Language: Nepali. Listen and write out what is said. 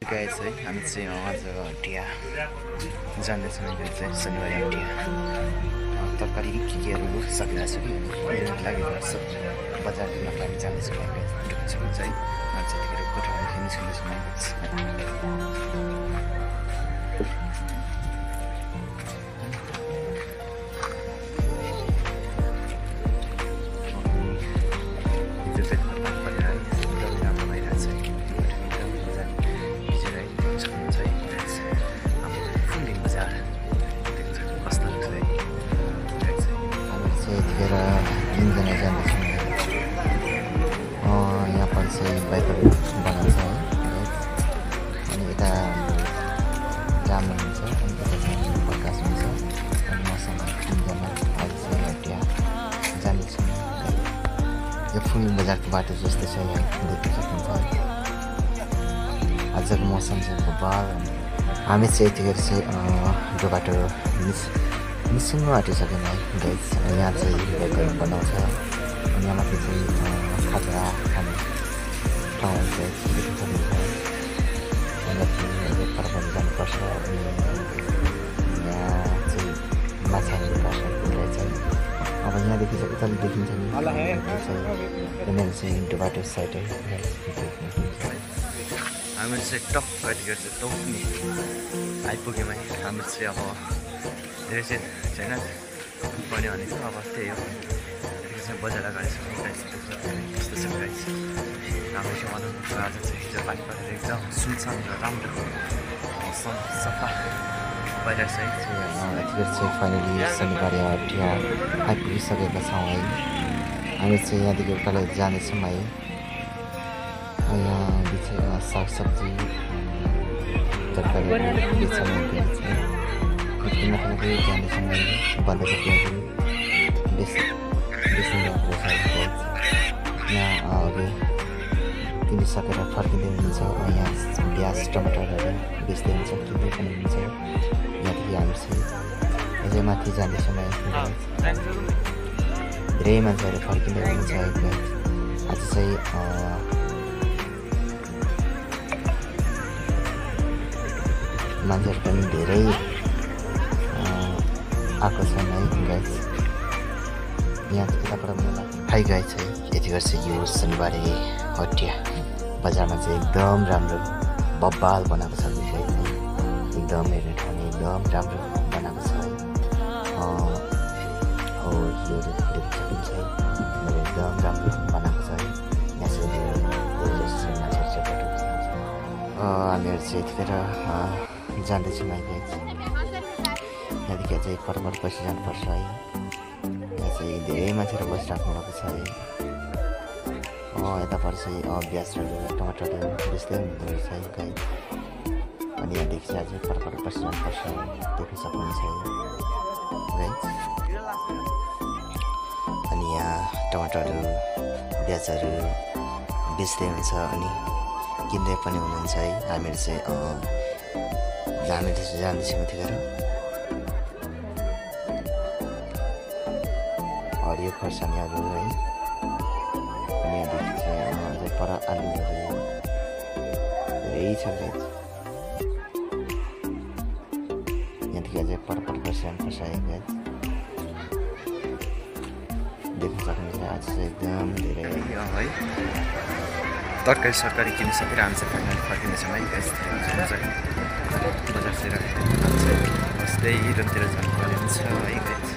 गाइस है हामी चाहिँ आज हटिया जाँदैछौँ चाहिँ शनिबार हटिया तरकारी केहरू सकिरहेको छु कि लागेको छ बजारतिर पनि जाँदैछु चाहिँ आज त्यतिखेर कोठाबाट निस्किँदैछु फुल बजारको बाटो जस्तै छ यहाँ देख्न सक्नुहुन्छ आजको मौसम चाहिँ बबाल हामी चाहिँ यतिखेर चाहिँ त्यो बाटो निस्किनु आँटिसक्यौँ है गाइस यहाँ चाहिँ भेगहरू बनाउँछ अनि यहाँ माथि चाहिँ खाजा खाने ठाउँ चाहिँ देख्न सक्नुहुन्छ परपर जानुपर्छ अनि यहाँ चाहिँ माछा पर्छ चाहिँ अब यहाँदेखि चाहिँ उता देखिन्छ नि यहाँनिर चाहिँ त्यो बाटो साइड है हामी चाहिँ टक्क यतिखेर चाहिँ टक्नी आइपुग्यौँ है हामी चाहिँ अब धेरै चाहिँ छैन पर्ने भनेको अब त्यही हो यतिखेर चाहिँ बजार अगाडि त्यस्तो छ गाइस राम्रो छ भनौँ आज चाहिँ हिजो पानी परेर एकदम सुनसान र राम्रो मौसम सफा भइरहेको छ है यतिखेर चाहिँ फाइनली शनिबार हटिया आइपुगिसकेका छौँ है हामी चाहिँ यहाँदेखि उकालो जाँदैछौँ है यहाँ बिचमा सागसब्जी तरकारीहरू बेच्न जाँदैछौँ है बन्दाकोपीहरू बेच्नु यहाँ अघि किनिसकेर फर्किँदै हुनुहुन्छ यहाँ प्याज टमाटरहरू बेच्दै हुन्छ किन्दै पनि हुन्छ यहाँदेखि हामी चाहिँ अझै माथि जाँदैछौँ है धेरै मान्छेहरू फर्किँदै हुनुहुन्छ है आज चाहिँ मान्छेहरू पनि धेरै आएको छन् है गाइस यहाँ यताबाट मलाई हाई गाइस है यतिखेर चाहिँ यो शनिबारे हटिया बजारमा चाहिँ एकदम राम्रो बब्बाल बनाएको छ है एकदम हेर्ने ठाउँ एकदम राम्रो बनाएको छ है हो यो देख्न सकिन्छ है एकदम राम्रो बनाएको छ है यहाँ चाहिँ हामीहरू चाहिँ यतिखेर जाँदैछौँ है गाइस यहाँदेखि चाहिँ परपर पछि जानुपर्छ है यहाँ चाहिँ धेरै मान्छेहरू बसिराख्नु भएको छ है यताबाट चाहिँ प्याजहरू टमाटरहरू बेच्दै हुँदो रहेछ है गाई अनि यहाँदेखि चाहिँ अझै परपर पछि जानुपर्छ देख्न सक्नुहुन्छ है गाई अनि यहाँ टमाटरहरू प्याजहरू बेच्दै हुन्छ अनि किन्दै पनि हुनुहुन्छ है हामीहरू चाहिँ जाँदैछौँ यतिखेर हरियो खोर्सानीहरू है अनि यहाँदेखि चाहिँ अझै पर आलुहरू धेरै छ यहाँदेखि अझै परपर खोर्सानी है देख्न सक्नुहुन्छ आज चाहिँ एकदम धेरै है तरकारी सरकारी किनिसकेर हामी चाहिँ फाइनली फर्किनेछौँ है बजारतिर बस्दै रुमतिर जानुपर्ने हुन्छ है